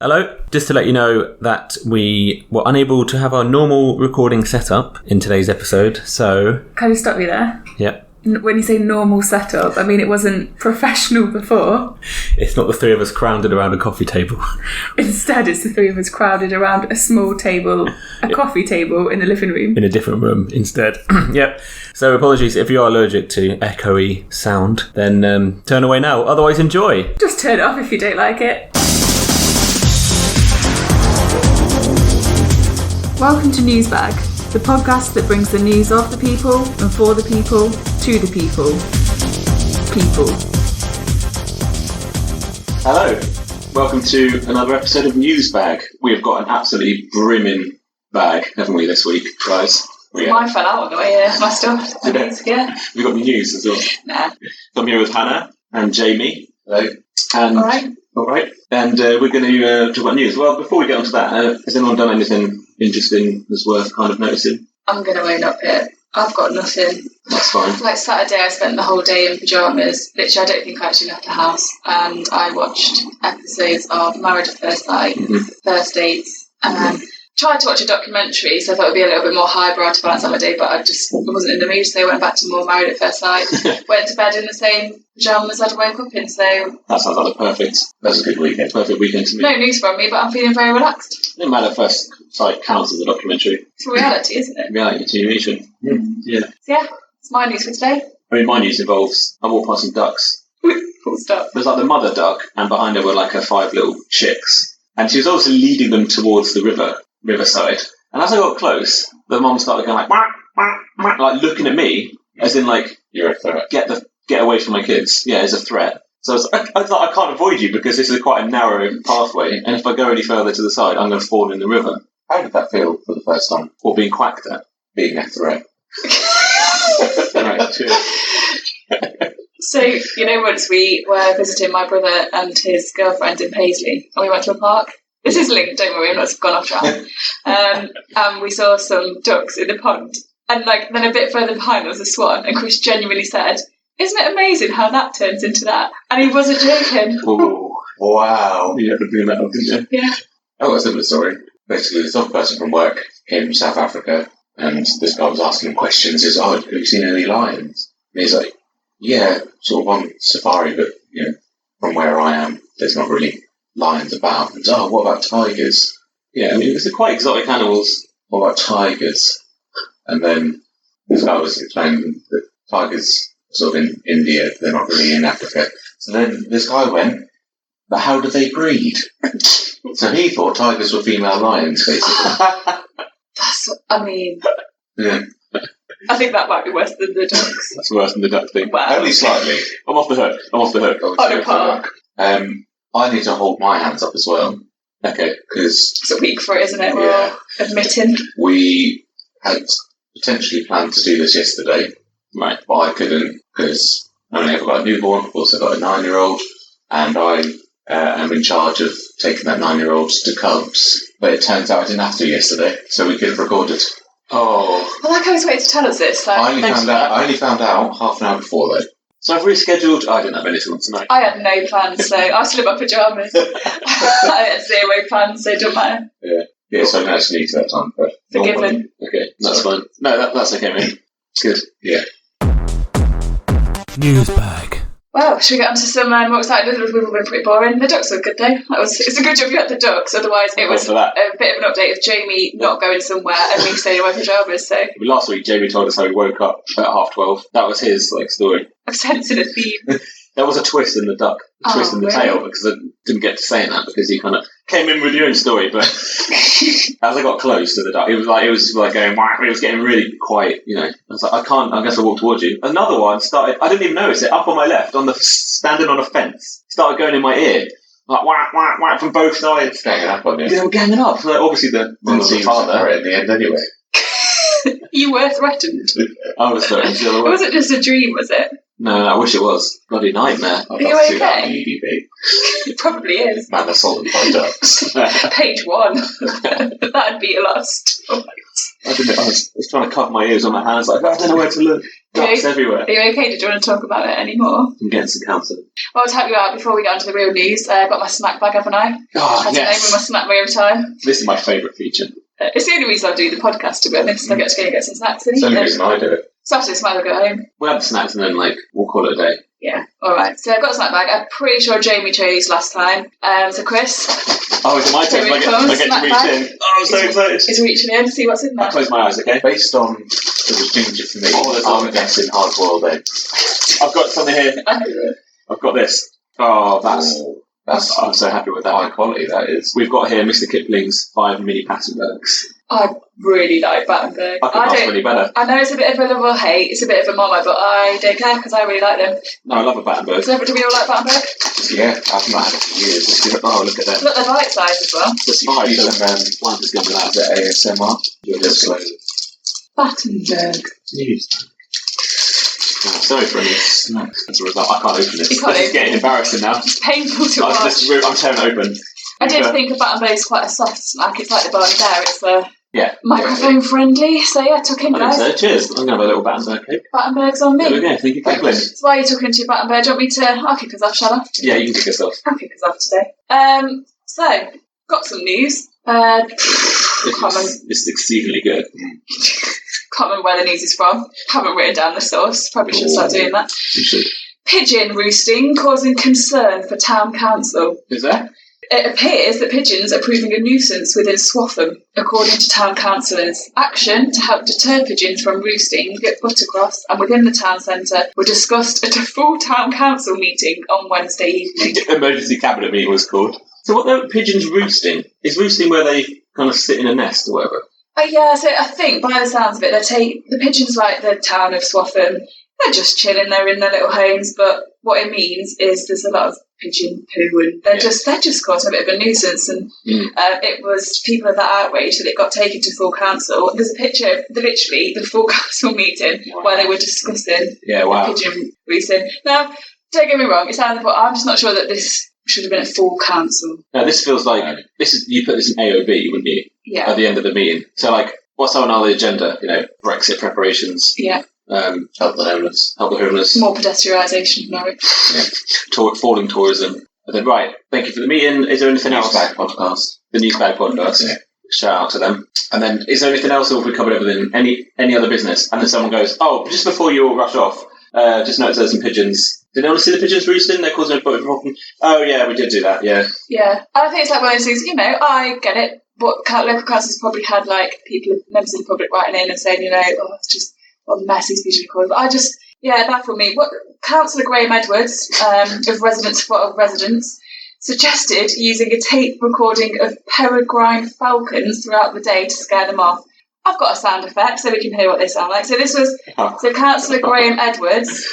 Hello, just to let you know that we were unable to have our normal recording setup in today's episode, so... Can I just stop you there? Yep. When you say normal setup, I mean it wasn't professional before. It's not the three of us crowded around a coffee table. Instead, it's the three of us crowded around a small table, a coffee table in the living room. In a different room instead. Yep. So apologies if you are allergic to echoey sound, then turn away now. Otherwise, enjoy. Just turn it off if you don't like it. Welcome to Newsbag, the podcast that brings the news of the people and for the people to the people. People. Hello, welcome to another episode of Newsbag. We have got an absolutely brimming bag, haven't we, this week, guys? Mine fell out on the way here, my stuff. Yeah. We've got the news as well. Nah. So I'm here with Hannah and Jamie. Hello. And, All right. And we're going to talk about news. Well, before we get onto that, has anyone done anything interesting that's worth kind of noticing? I'm going to own up here. I've got nothing. That's fine. Like Saturday, I spent the whole day in pyjamas. Literally, I don't think I actually left the house. And I watched episodes of Married at First Sight, First Dates, and tried to watch a documentary, so I thought it would be a little bit more highbrow to balance out my day, but I just wasn't in the mood, so I went back to more Married at First Sight. Went to bed in the same pyjamas I'd woke up in, so... That sounds like that's a good weekend. Perfect weekend to me. No news from me, but I'm feeling very relaxed. I think Married at First Sight counts as a documentary. It's a reality, isn't it? Reality TV show. Yeah. So yeah, it's my news for today. I mean, my news involves, I walked past some ducks. Full stop. There's like the mother duck, and behind her were like her 5 little chicks. And she was obviously leading them towards the riverside. And as I got close, the mum started going like, wah, wah, wah, like looking at me, as in like, you're a threat. Get away from my kids. Yeah, as a threat. So I thought I can't avoid you because this is quite a narrow pathway, and if I go any further to the side, I'm going to fall in the river. How did that feel for the first time? Or being quacked at? Being a threat. Right, cheers. So, you know, once we were visiting my brother and his girlfriend in Paisley, and we went to a park. This is linked, don't worry, I'm not gone off track. And we saw some ducks in the pond. And like then a bit further behind there was a swan, and Chris genuinely said, "Isn't it amazing how that turns into that?" And he wasn't joking. Oh, wow. You had to bring that up, didn't you? Yeah. Oh, a similar story. Basically, this other person from work came from South Africa, and this guy was asking him questions. He's like, "Oh, have you seen any lions?" And he's like, "Yeah, sort of on safari, but, you know, from where I am, there's not really lions about." And, "Oh, what about tigers?" Yeah, I mean, they're quite exotic animals. "What about tigers?" And then this guy was explaining that tigers are sort of in India, they're not really in Africa. So then this guy went, "But how do they breed?" So he thought tigers were female lions, basically. Yeah. I think that might be worse than the ducks. That's worse than the duck thing. Wow. Only slightly. I'm off the hook. On a park. I need to hold my hands up as well. Okay. Because It's a week for it, isn't it? We're all admitting. we had potentially planned to do this yesterday, Right. but I couldn't because I only ever got a newborn. I've also got a 9-year-old, and I am in charge of taking that 9-year-old to Cubs. But it turns out I didn't have to yesterday, so we could have recorded. Oh. I like how he's waiting to tell us this. I only found out half an hour before, though. So I've rescheduled. I didn't have anything on tonight. I had no plans, so I was still in my pyjamas. I had 0 plans, so it don't matter. Yeah, so I didn't actually need that time. But Forgiven. Okay, that's fine. No, that's okay, mate. It's good. Yeah. Newsbag. Well, should we get on to some more exciting news? We've all been pretty boring. The ducks were good, though. It's a good job you had the ducks, otherwise it was a bit of an update of Jamie not going somewhere and me staying in my pyjamas, so... Last week, Jamie told us how he woke up at 12:30. That was his story. I'm sensing a theme. There was a twist in the duck, twist in the tail, because I didn't get to saying that because you kind of came in with your own story. But as I got close to the duck, it was going. It was getting really quiet. You know, I was like, I guess I'll walk towards you. Another one started. I didn't even notice it. Up on my left, standing on a fence, started going in my ear. Like whack, whack, whack from both sides. Ganging up on you. They were ganging up. So obviously the father in the end anyway. You were threatened. I was threatened. It wasn't just a dream, was it? No, I wish it was. Bloody nightmare. Are you okay? EDB. It probably is. Man assaulted by ducks. Page 1. That'd be a lot of stories. I was trying to cover my ears on my hands, like, I don't know where to look. Ducks everywhere. Are you okay? Did you want to talk about it anymore? I'm getting some counselling. Well, I'll help you out before we get on to the real news. I've got my snack bag, haven't I? Oh, Had to name with my snack bag every time. This is my favourite feature. It's the only reason I do the podcast, to be honest. I get to go and get some snacks and It's eat the only them. reason I do it. Saturday, might as well go home. We'll have the snacks and then, we'll call it a day. Yeah, alright. So I've got a snack bag. I'm pretty sure Jamie chose last time. So Chris. Oh, is it my turn? Here I it get comes, to reach snack bag. in. Oh, I'm so excited. Is reaching in to see what's in there. I'll close my eyes, okay? Based on it was ginger for me, Oh, that's I'm guessing hard-boiled eggs. I've got something here. I've got this. Oh, that's I'm so happy with that. High quality, that is. We've got here Mr. Kipling's 5 mini Pattenbergs. I really like Battenberg. I couldn't ask for any better. I know it's a bit of a love or hate, it's a bit of a mama, but I don't care because I really like them. No, I love a Battenberg. So do we all like Battenberg? Yeah, I've not had it for years. Oh, look at them. Look, they're bite size as well. The spice Use of them, plant is going to that. the ASMR. You'll just slowly. Battenberg. Oh, sorry for any snacks. That's a result. I can't open this. You can't This is open getting embarrassing now. It's painful to watch. I'm tearing it open. I did think a Battenberg is quite a soft snack. It's like the Barney Bear. It's Yeah. microphone friendly. So yeah, tuck in, I think guys. so. Cheers. I'm going to have a little Battenberg cake. Battenberg's on There we me. go. Thank you, Kipling. So why are you talking into your Battenberg? Do you want me to... I'll kick us off, shall I? Yeah, you can kick us off. I'll kick us off today. So, got some news. Can't This is exceedingly good. remember where the news is from. Haven't written down the source. Probably should start doing that. You should. Pigeon roosting causing concern for town council. Is there? It appears that pigeons are proving a nuisance within Swaffham, according to town councillors. Action to help deter pigeons from roosting at Buttercross and within the town centre were discussed at a full town council meeting on Wednesday evening. Emergency cabinet meeting was called. So what the pigeons roosting? Is roosting where they kind of sit in a nest or whatever? Yeah, so I think by the sounds of it, the pigeons like the town of Swaffham. They're just chilling. They're in their little homes, but what it means is there's a lot of pigeon poo, and they're just causing a bit of a nuisance. And it was people of that outrage that it got taken to full council. There's a picture of literally the full council meeting where they were discussing pigeon roosting. Now, don't get me wrong. It sounds, but I'm just not sure that this should have been a full council. Now this feels like you put this in AOB, wouldn't you? Yeah. At the end of the meeting. So what's on the agenda? Brexit preparations. Yeah. Help the homeless. More pedestrianisation of Norwich. Falling tourism. And then, right, thank you for the meeting. Is there anything else? Newsbag podcast. The Newsbag podcast. Yeah. Shout out to them. And then, is there anything else, or have we covered everything? Any other business? And then someone goes, oh, just before you all rush off, just notice there's some pigeons. Did anyone see the pigeons roosting? They're causing a problem. Oh, yeah, we did do that, yeah. Yeah. And I think it's like one of those things, I get it, but local councils probably had, members of the public writing in and saying, it's just what a mess these pigeons are causing. But it baffled me. What Councillor Graham Edwards, of Residents, suggested using a tape recording of peregrine falcons throughout the day to scare them off. I've got a sound effect so we can hear what they sound like. So Councillor Graham Edwards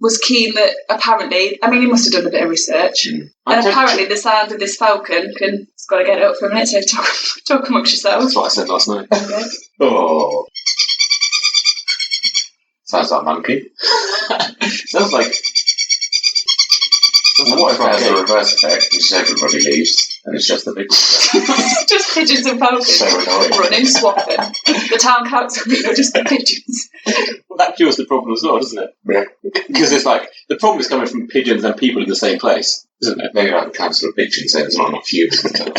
was keen that apparently, he must have done a bit of research, and apparently the sound of this falcon it's got to get it up for a minute, so talk amongst yourselves. That's what I said last night. Okay. Oh. Sounds like monkey. Sounds like... What if it has a reverse effect, which is everybody leaves, and it's just the big just pigeons and falcons so annoying. running, swapping. The town council meeting just the pigeons. Well, that cures the problem as well, doesn't it? Yeah. Because it's the problem is coming from pigeons and people in the same place, isn't it? Maybe like the council of pigeons saying there's not enough humans to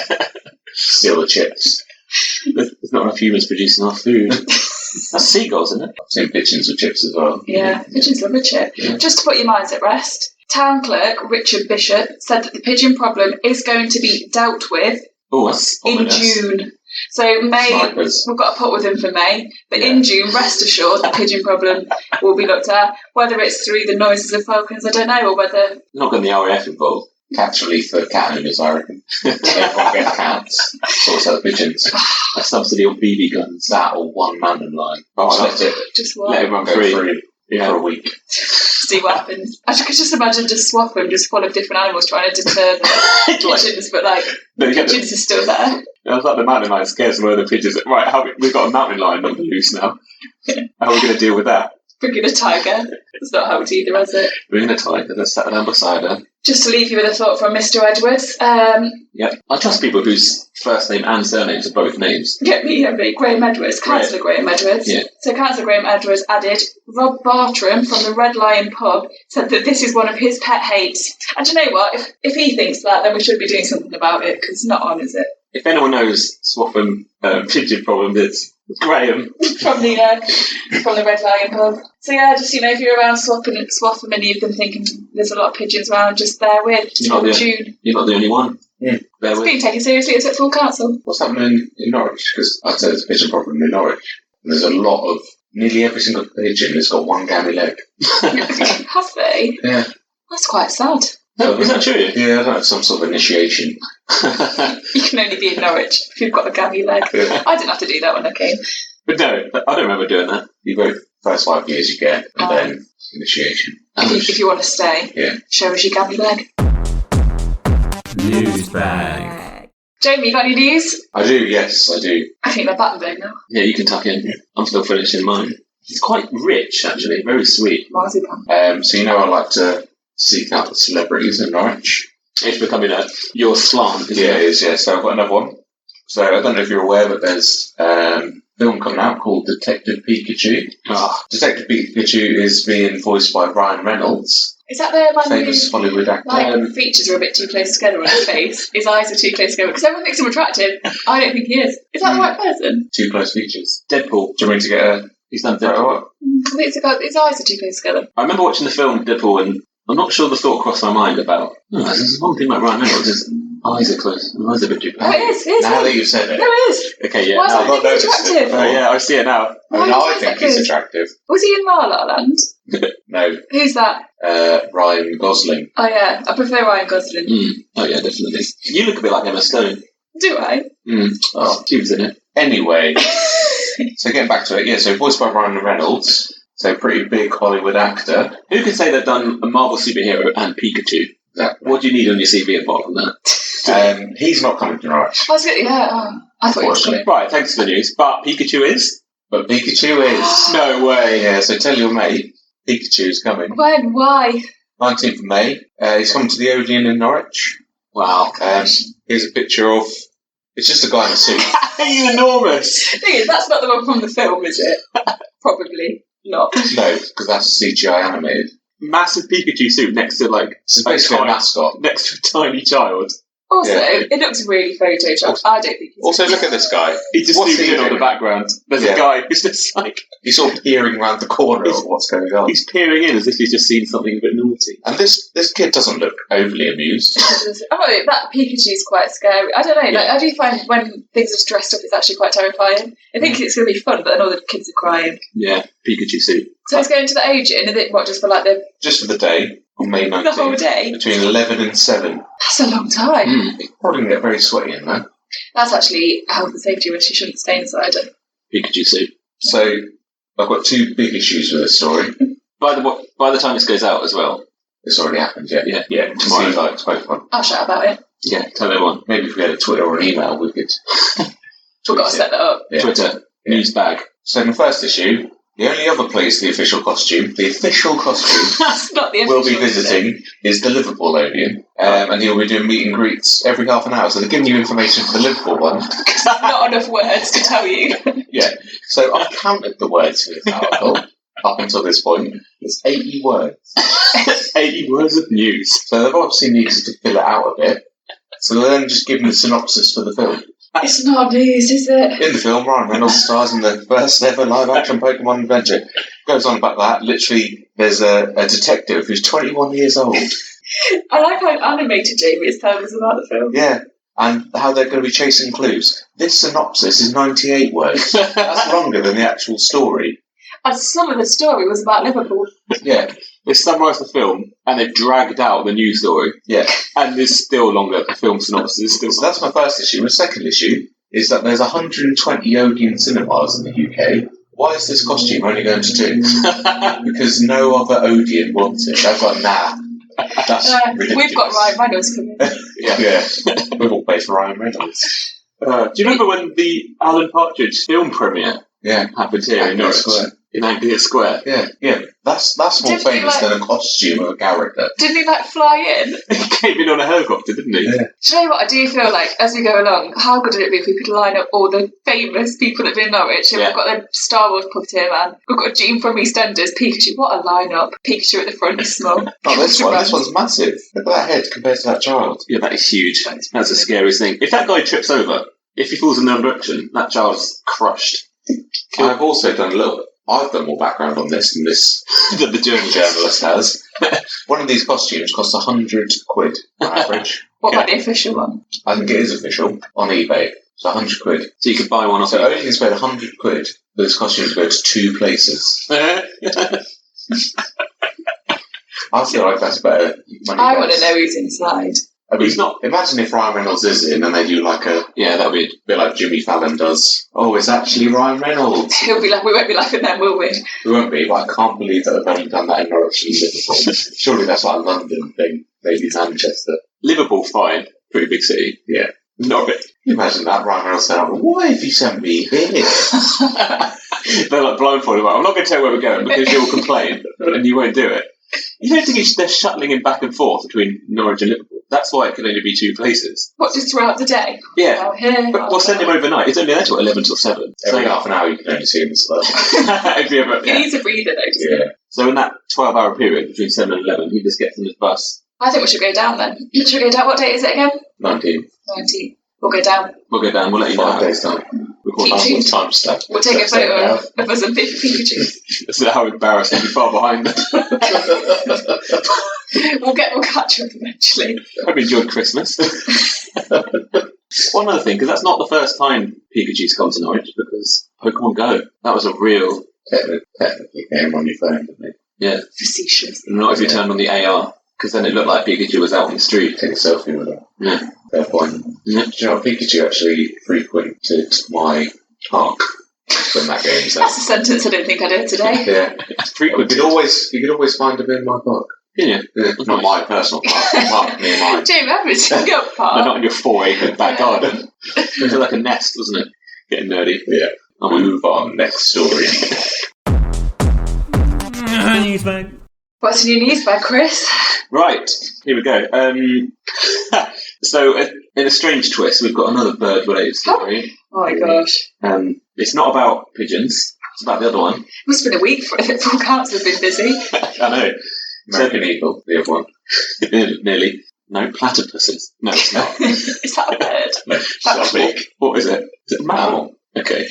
steal the chips. There's not enough humans producing our food. That's seagulls, isn't it? I've seen pigeons with chips as well. Yeah, pigeons love a chip. Yeah. Just to put your minds at rest, Town Clerk Richard Bishop said that the pigeon problem is going to be dealt with in June. So May, we've got to put with him for May, but in June, rest assured, the pigeon problem will be looked at. Whether it's through the noises of falcons, I don't know, or whether... Not getting the RAF involved. Catch relief for cat owners, I reckon. Everyone gets cats. Sorts out the pigeons. A subsidy on BB guns. That or one mountain lion. Just one. Let everyone go free for a week. See what happens. I could just imagine just swap them, just full of different animals trying to deter the pigeons, but pigeons are still there. It's like the mountain lion scares some of the pigeons. Right, we've got a mountain lion on the loose now. How are we going to deal with that? Bringing a tiger. It's not helped either, has it? Bringing a tiger, let's sat down beside her. Just to leave you with a thought from Mr. Edwards. Yep. I trust people whose first name and surnames are both names. Graham Edwards, Councillor Graham Edwards. Yeah. So Councillor Graham Edwards added, Rob Bartram from the Red Lion pub said that this is one of his pet hates. And you know what? If he thinks that, then we should be doing something about it, because it's not on, is it? If anyone knows Swaffham pigeon problem, it's Graham. from the Red Lion pub. So yeah, just, if you're around Swaffham and you've been thinking there's a lot of pigeons around, just bear with. You're not the only one. Yeah. It's being taken seriously, it's at full council. What's happening in Norwich? Because I'd say there's a pigeon problem in Norwich. And there's a lot of, nearly every single pigeon has got one gammy leg. Have they? Yeah. That's quite sad. No, is that true? Yeah, that's some sort of initiation. You can only be in Norwich if you've got a gammy leg. Yeah. I didn't have to do that when I came. But no, I don't remember doing that. You go first 5 years you get, and then initiation. If you want to stay, show us your gammy leg. Newsbag. Jamie, you got any news? I do, yes, I do. I think they're back now. Yeah, you can tuck in. I'm still finishing mine. It's quite rich, actually. Very sweet. Marzipan. So I like to seek out the celebrities in Norwich. It's becoming your slant, isn't It it? is, yeah. So I've got another one. So I don't know if you're aware, but there's a film coming out called Detective Pikachu. Detective Pikachu is being voiced by Ryan Reynolds, Is that the man famous Hollywood actor. whose features are a bit too close together on his face? His eyes are too close together because everyone thinks him attractive. I don't think he is. Is that the right person? Too close features. Deadpool. Do you mean to get a... He's done Right, Deadpool. what? I think his eyes are too close together. I remember watching the film Deadpool, and I'm not sure the thought crossed my mind about, there's one thing about Ryan Reynolds, his eyes are close. His eyes are a bit too Oh, close. it is. Now that you've said it. No, it is. Okay, yeah. Why is now that I've got thing noticed it. attractive? yeah, I see it now. I mean, Why I think he's good? attractive. Was he in La La Land? No, Who's that? Ryan Gosling. Oh yeah, I prefer Ryan Gosling. Oh, yeah, definitely. You look a bit like Emma Stone. Do I? Oh, she was in it. Anyway, so getting back to it, yeah, so voiced by Ryan Reynolds, so pretty big Hollywood actor. Who can say they've done a Marvel superhero and Pikachu? Exactly. What do you need on your CV apart from that? He's not coming to Norwich, I was good. Yeah, I thought he was coming. Right, thanks for the news. But Pikachu is? but Pikachu is. No way. Yeah, so tell your mate, Pikachu's coming. When? Why? 19th of May. He's coming to the Odeon in Norwich. Wow. Here's a picture of... It's just a guy in a suit. He's enormous. Thing is, that's not the one from the film, is it? Probably not. No, because that's CGI animated. Massive Pikachu suit next to It's basically a mascot. next to a tiny child. Also, Yeah. it looks really photoshopped. I don't think he's... Also, look at this guy. He just What's zoomed he in on doing? the background. There's Yeah. a guy who's just like, He's sort of peering around the corner of what's going on. he's peering in as if he's just seen something a bit naughty. And this kid doesn't look overly amused. Oh, that Pikachu's quite scary. I don't know. Like, I do find when things are dressed up, it's actually quite terrifying. I think it's going to be fun, but then all the kids are crying. Yeah, Pikachu suit. So it's going to the Odeon, is it? What, just for like the Just for the day, on May 19th. the whole day? Between 11 and 7. That's a long time. It's probably going to get very sweaty in there. That's actually a health and safety risk. You shouldn't stay inside it. Pikachu suit. So, I've got 2 big issues with this story. By the time this goes out as well. It's already happened, yeah. Yeah, tomorrow. Tomorrow. It's quite fun. I'll shout about it. Yeah, tell everyone. Maybe if we had a Twitter or an email, we could... We've got to set that up. Yeah. Twitter, Newsbag. So in the first issue, the only other place the official costume That's not the official. will be visiting is the Liverpool Odeon. And he'll be doing meet and greets every half an hour. So they're giving you information for the Liverpool one. Not enough words to tell you. Yeah. So I've counted the words for this article up until this point. It's 80 words. 80 words of news. So they've obviously needed to fill it out a bit. So they're then just giving the synopsis for the film. It's not news, is it? In the film, Ryan Reynolds stars in the first ever live-action Pokemon adventure. Goes on about that. Literally, there's a detective who's 21 years old. I like how animated Jamie is telling us about the film. Yeah. And how they're going to be chasing clues. This synopsis is 98 words. That's longer than the actual story. And some of the story was about Liverpool. Yeah. They summarised the film and they've dragged out the news story. Yeah. And it's still longer. The film synopsis is still So that's my first issue. My second issue is that there's 120 Odeon cinemas in the UK. Why is this costume only going to 2? Because no other Odeon wants it. They've got, nah. That's ridiculous. We've got Ryan Reynolds coming. Yeah. We've all paid for Ryan Reynolds. Do you remember when the Alan Partridge film premiere Yeah. happened here in Norwich? Square. in Anglia Square. Yeah. That's more Didn't he, famous than a costume of a character. Didn't he fly in? He came in on a helicopter, didn't he? Yeah. Do you know what? I do feel like as we go along, how good would it be if we could line up all the famous people that live in Norwich? And we've got the Star Wars puppeteer man. We've got Gene from EastEnders, Pikachu. What a lineup! Pikachu at the front is small. Oh, this one's massive. Look at that head compared to that child. Yeah, that is huge. That's the scariest thing. If that guy trips over, if he falls in the other direction, that child's crushed. I've also done I've done more background on this than the journalist has. One of these costumes costs 100 quid on average. What about the official one? I think it is official on eBay. It's 100 quid. So you could buy one off So eBay. only can spend 100 quid for this costume to go to 2 places. I feel like that's better money. I want to know who's inside. I mean, He's not. Imagine if Ryan Reynolds is in and they do like a Yeah, that'd be. bit like Jimmy Fallon does. Oh, it's actually Ryan Reynolds. He'll be like, we won't be laughing then, will we? We won't be, but I can't believe that they've only done that in Norwich and Liverpool. Surely that's like a London thing. Maybe Manchester. Liverpool, fine. Pretty big city. Yeah. Norwich. Can you imagine that? Ryan Reynolds saying, why have you sent me here? They're like blindfolded. Like, I'm not going to tell you where we're going because you'll complain and you won't do it. You don't think they're shuttling him back and forth between Norwich and Liverpool? That's why it can only be 2 places. What, just throughout the day? Yeah. Out here. But we'll send him overnight. It's only there till 11 till 7. Every half an hour you can only see him as well. He needs a breather though, doesn't he? Yeah. So in that 12-hour period between 7 and 11, he just gets on his bus. I think we should go down then. Should we go down? What date is it again? 19. 19. We'll go down. We'll go down. We'll let you know. 5 days time. Record Keep that. tuned. Time stamp. We'll take a photo of us and Pikachu. This is how embarrassing. You're far behind. We'll catch up eventually. Hope you enjoyed Christmas. One other thing, because that's not the first time Pikachu's come to Norwich, because Pokemon Go, that was a real... Technically game on your phone, didn't it? Yeah. Facetious. Not if you turned on the AR, because then it looked like Pikachu was out on the street. Take a selfie with it. Yeah. Fair point. Yeah. Do you know what? Pikachu actually frequented my park when that game's out. That's a sentence I don't think I did today. Yeah. It's You frequent. could always find him in my park. Yeah. Not my personal park near mine. Jamie, I'm going to go They're part. not in your 4-acre back garden. It was like a nest, wasn't it? Getting nerdy. Yeah. I'm gonna Move on. Next story. Newsbag. What's in your news bag, Chris? Right, here we go. So, in a strange twist, we've got another bird-related story. Oh my gosh. It's not about pigeons. It's about the other one. Must have been a week for it. Full council have been busy. I know. American Eagle, the other one. Nearly. No, platypuses. No, it's not. Is that a bird? No, That's big. What is it? Is it a mammal? Okay.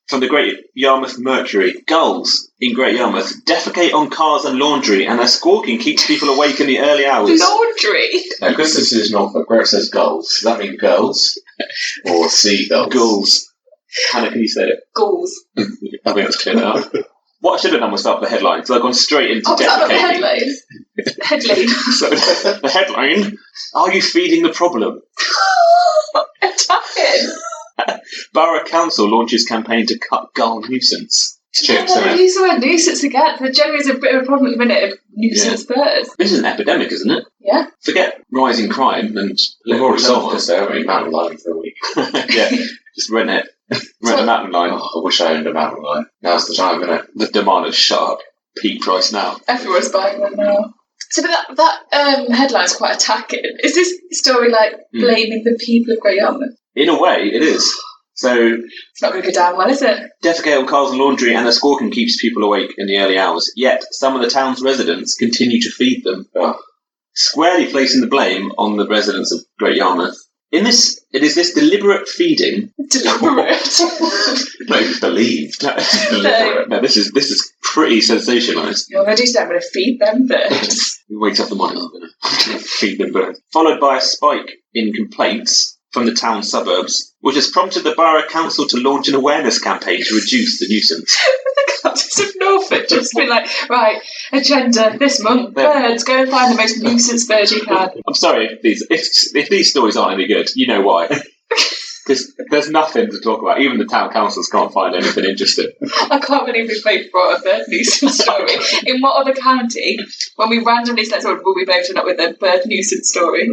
From the Great Yarmouth Mercury, gulls in Great Yarmouth defecate on cars and laundry, and their squawking keeps people awake in the early hours. Laundry. Now, because this is Norfolk, where it says gulls, does that mean girls? Or seagulls? Gulls. Hannah, can you say it? Gulls. I think that's clear enough. What I should have done was start with the headline, so I've gone straight into Oh, was that not the defecating. headline? Headline. So, the headline, are you feeding the problem? Attacking. Borough Council launches campaign to cut gull nuisance. It's chips, I isn't it? use the word nuisance again. There generally is a bit of a problem at the minute of nuisance birds. This is an epidemic, isn't it? Yeah. Forget rising crime and... We've already solved this, haven't we? Mountain lion for a week. Yeah, just rent it. Rent a mountain lion. Oh, I wish I owned a mountain lion. Now's the time, isn't it? The demand has shot up. Peak price now. Everyone's buying them now. So, but that headline's quite attacking. Is this story like blaming the people of Great Yarmouth? In a way, it is. So, It's not going to go down well, is it? defecate on cars and laundry, and the squawking keeps people awake in the early hours. Yet, some of the town's residents continue to feed them. Squarely placing the blame on the residents of Great Yarmouth. It is this deliberate feeding. Deliberate. No, believed. Deliberate. No, this is pretty sensationalised. You're going to do something. I'm going to feed them birds. He wakes up in the morning, I'm going to feed them birds. Followed by a spike in complaints from the town suburbs, which has prompted the Borough Council to launch an awareness campaign to reduce the nuisance. The Countess of Norfolk just been like, right, agenda this month, birds, go and find the most nuisance bird you can. I'm sorry if these stories aren't any good, you know why. Because there's nothing to talk about. Even the town councils can't find anything interesting. I can't believe we both brought a bird nuisance story. In what other county, when we randomly said, will we both turn up with a bird nuisance story?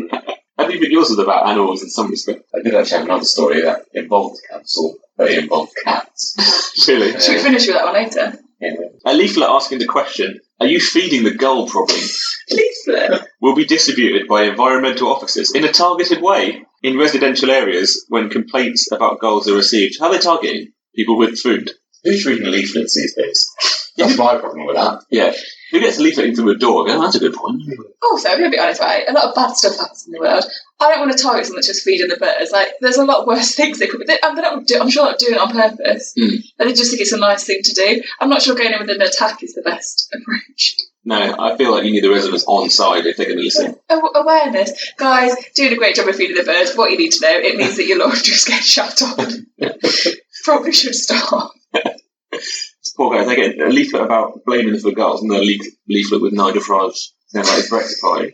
I think yours was about animals in some respect. I did actually have another story that involved the council, but it involved cats. Really? Should we finish with that one later? A leaflet asking the question, "Are you feeding the gull problem?" Leaflet. will be distributed by environmental officers in a targeted way in residential areas when complaints about gulls are received. How are they targeting people with food? Who's reading leaflets these days? That's my problem with that. Yeah. Who gets a leaflet into a door? Go, that's a good point. Also, I'm going to be honest, right? A lot of bad stuff happens in the world. I don't want to target someone that's just feeding the birds. Like, there's a lot worse things they could be. I'm sure they're not doing it on purpose. They just think it's a nice thing to do. I'm not sure going in with an attack is the best approach. No, I feel like you need the residents on side if they're going to listen. Awareness. Guys, doing a great job of feeding the birds. What you need to know, it means that your laundry's getting shut on. Probably should stop. Poor guys, they get a leaflet about blaming them for gulls and a leaflet with Nigel Farage saying like it's rectifying.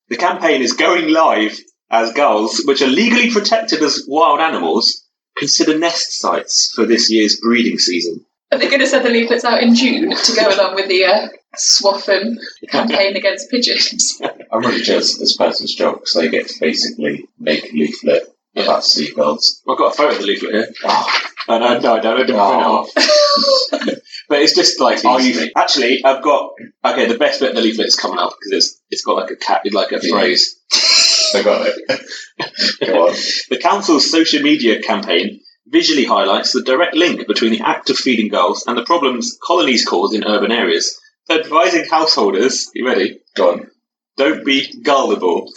The campaign is going live as gulls, which are legally protected as wild animals, consider nest sites for this year's breeding season. Are they going to send the leaflets out in June to go along with the Swaffham campaign against pigeons? I'm really jealous of this person's job because they get to basically make a leaflet about seagulls. I've got a photo of the leaflet here. Oh. No, I didn't print it off. But it's just like, actually, I've got, the best bit of the leaflet is coming up because it's got like a phrase. I got it. Go on. The council's social media campaign visually highlights the direct link between the act of feeding gulls and the problems colonies cause in urban areas, advising householders, you ready? Go on. Don't be gullible.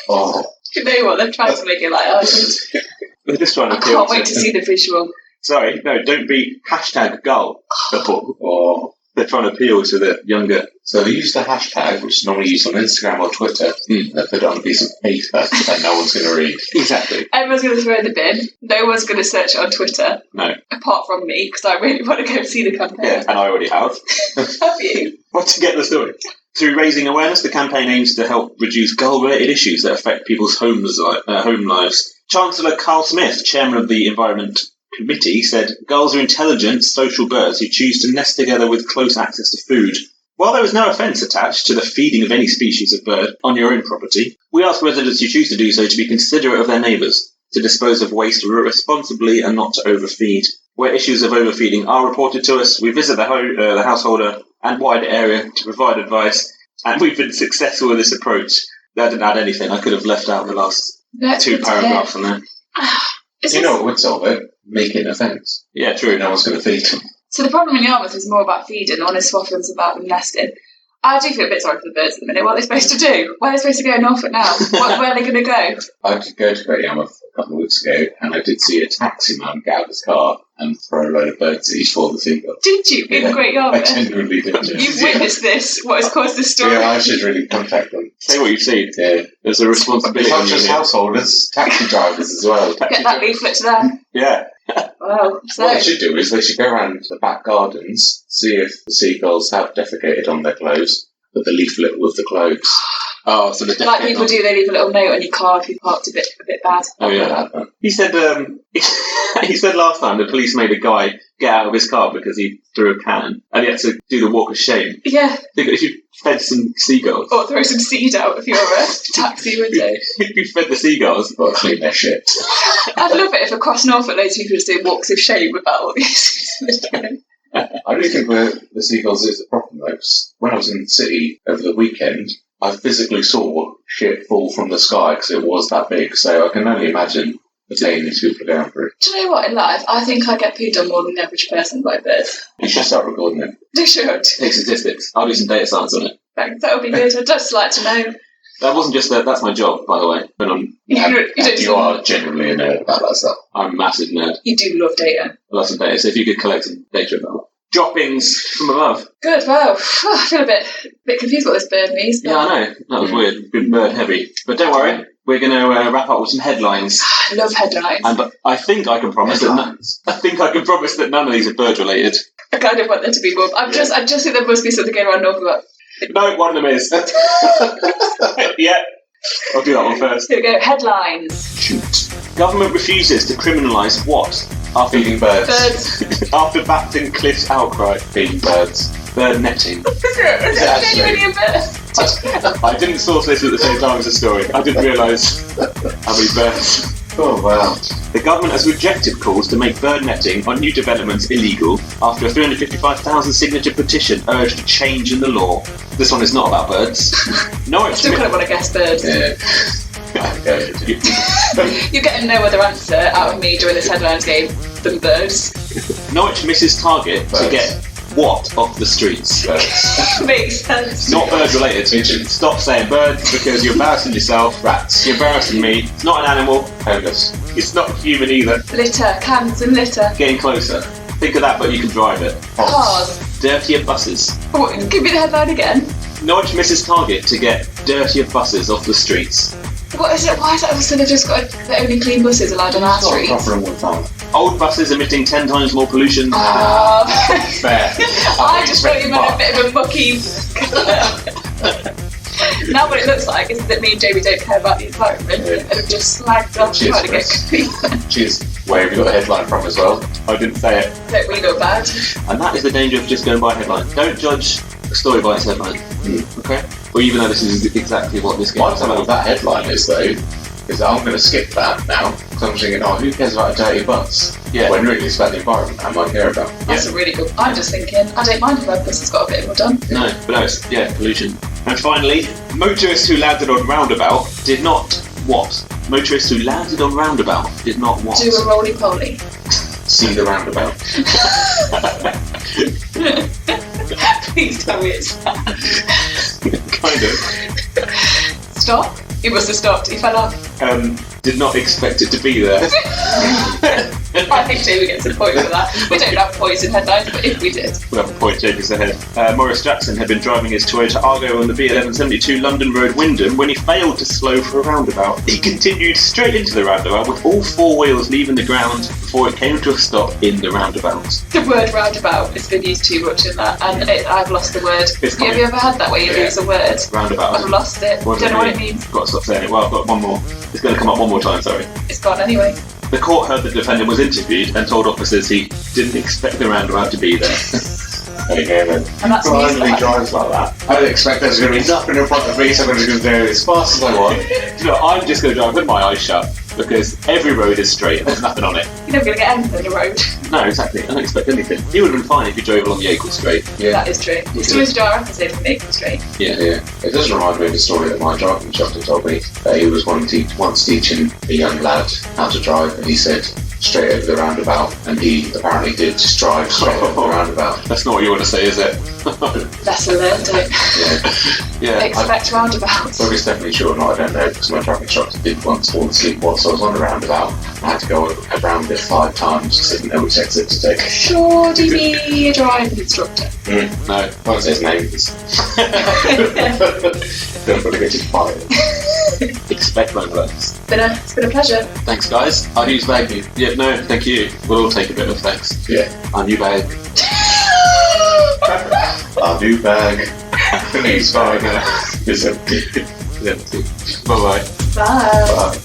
Oh. You know what? They're trying to make it like urgent. They're just trying to I can't wait to see the visual. Sorry, no, don't be #gullible. Oh. They're trying to appeal to the younger. So they use the hashtag, which is normally used on Instagram or Twitter, they put it on a piece of paper that no one's going to read. Exactly. Everyone's going to throw in the bin. No one's going to search it on Twitter. No. Apart from me, because I really want to go see the campaign. Yeah, and I already have. Have you? What to get the story? Through raising awareness, the campaign aims to help reduce gull-related issues that affect people's home lives. Chancellor Carl Smith, chairman of the Environment Committee, said gulls are intelligent, social birds who choose to nest together with close access to food. While there is no offence attached to the feeding of any species of bird on your own property, we ask residents who choose to do so to be considerate of their neighbours, to dispose of waste responsibly and not to overfeed. Where issues of overfeeding are reported to us, we visit the householder and wider area to provide advice, and we've been successful with this approach. That didn't add anything. I could have left out the last two paragraphs from there. You know what would solve it? Make it an offence. Yeah, true. No one's going to feed them. So the problem in Yarmouth is more about feeding. The one in Swaffham's about them nesting. I do feel a bit sorry for the birds at the minute. What are they supposed to do? Where are they supposed to go in Norfolk now? Where are they going to go? I did go to Great Yarmouth a couple of weeks ago, and I did see a taxi man get out of his car and throw a load of birdseed for the seagulls. Did you? In Great Yarmouth? I genuinely did. You've witnessed this. What has caused this story? Yeah, I should really contact them. Say what you've seen. Yeah. There's a responsibility. It's not just householders, taxi drivers as well. Get that leaflet to them. Yeah. Wow. So, What they should do is they should go around the back gardens, see if the seagulls have defecated on their clothes, put the leaflet with the clothes. Oh, so the like people do, they leave a little note on your car if you parked a bit bad. Oh yeah. He said he said last time the police made a guy get out of his car because he threw a can and he had to do the walk of shame. Yeah. If you fed some seagulls. Or throw some seed out of your taxi window. If you fed the seagulls. Got to clean their shit. I'd love it if across Norfolk loads of people just doing walks of shame about all these things. I really think the seagulls is the problem though, 'cause when I was in the city over the weekend, I physically saw shit fall from the sky because it was that big, so I can only imagine the pain these people are going through. Do you know what, in life, I think I get peed on more than the average person by birds. You should start recording it. You should. Take statistics. I'll do some data science on it. Thanks, that would be good. I'd just like to know. That wasn't just that's my job, by the way. But You are genuinely a nerd about that stuff. I'm a massive nerd. You do love data. I love some data, so if you could collect some data about it. Droppings from above. Good, wow. I feel a bit confused what this bird means. Yeah, I know. That was weird. Been bird heavy. But don't worry, we're going to wrap up with some headlines. I love headlines. And I think I can promise that none of these are bird related. I kind of want there to be more. I just think there must be something going around Norfolk. No, one of them is. Yeah. I'll do that one first. Here we go. Headlines. Shoot. Government refuses to criminalise what? After Feeding birds. After Bapton Cliff's outcry. Feeding birds. Bird netting. Is it genuinely a bird? I didn't source this at the same time as the story. I didn't realise how many birds Oh, wow. The government has rejected calls to make bird netting on new developments illegal after a 355,000 signature petition urged change in the law. This one is not about birds. Norwich Still kind of want to guess birds. Yeah. You're getting no other answer out of me during this headlines game than birds. Norwich misses target to Birds. get what off the streets? Birds. Makes sense. Not bird related. Pigeons. Stop saying birds because you're embarrassing yourself. Rats. You're embarrassing me. It's not an animal. Homeless. It's not human either. Litter, cans and litter. Getting closer. Think of that, but you can drive it. Cars. Dirtier buses. Oh, give me the headline again. Norwich misses target to get dirtier buses off the streets. What is it? Why is it all of a sudden just got the only clean buses allowed on our It's not a streets? proper one time. Old buses emitting 10 times more pollution. Fair. I just thought you meant a bit of a mucky. Now what it looks like is that me and Jamie don't care about the environment and have just slagged off Cheers, trying to get Chris. clean. Cheers. Where have you got the headline from as well? I didn't say it. Don't we look bad? And that is the danger of just going by a headline. Don't judge a story by its headline. Okay? Or even though this is exactly what this game My is problem with about. that headline is, though, is that I'm going to skip that now, because I'm thinking, oh, who cares about a dirty bus? Yeah. When really it's about the environment I might care about. That's a really good. I'm just thinking, I don't mind if our bus has got a bit more done. No, but no, it's, pollution. And finally, motorists who landed on roundabout did not what? Motorists who landed on roundabout did not what? Do a roly-poly. See the roundabout. Please tell me it's that. Kind of. Stop. He must have stopped. He fell off. Did not expect it to be there. I think Jamie gets a point for that. We don't have points in headlines, but if we did. We'll have a point, Jamie's ahead. Maurice Jackson had been driving his Toyota Argo on the B1172 London Road, Wyndham, when he failed to slow for a roundabout. He continued straight into the roundabout with all four wheels leaving the ground before it came to a stop in the roundabout. The word roundabout has been used too much in that, and I've lost the word. It's Have you ever had that where you lose a word? Roundabout. I've lost it. What Don't does know what it it mean? means. Got to stop saying it. Well, I've got one more. It's going to come up one more time, sorry. It's gone anyway. The court heard the defendant was interviewed and told officers he didn't expect the roundabout to be there. There you go, then. And that's Blindly Newsbag. drives like that. I don't expect there's going to be nothing in front of me, so I'm just going to do it as fast as I want. You know, I'm just going to drive with my eyes shut because every road is straight and there's nothing on it. You're never going to get anything on the road. No, exactly. I don't expect anything. He would have been fine if he drove along the Acle Straight. Yeah. That is true. It's always do our episode from Maple Street. Yeah. Yeah, it does remind me of a story that my driving instructor told me, that he was once teaching a young lad how to drive, and he said straight over the roundabout, and he apparently did just drive straight over the roundabout. That's not what you want to say, is it? Lesson learned, don't Yeah, expect roundabouts. whether it's definitely true or not, I don't know, because my driving instructor did once fall asleep whilst I was on the roundabout. I had to go around it 5 times because I didn't know which exit to take. Sure, do you be a driving instructor? No. I won't say his name because don't want to get you fired. Expect roundabouts. It's been a pleasure. Thanks, guys. Our Newsbag. Yeah, no, thank you. We'll all take a bit of thanks. Yeah. Our new bag. Our new bag. The news bag is empty. Bye-bye. Bye. Bye.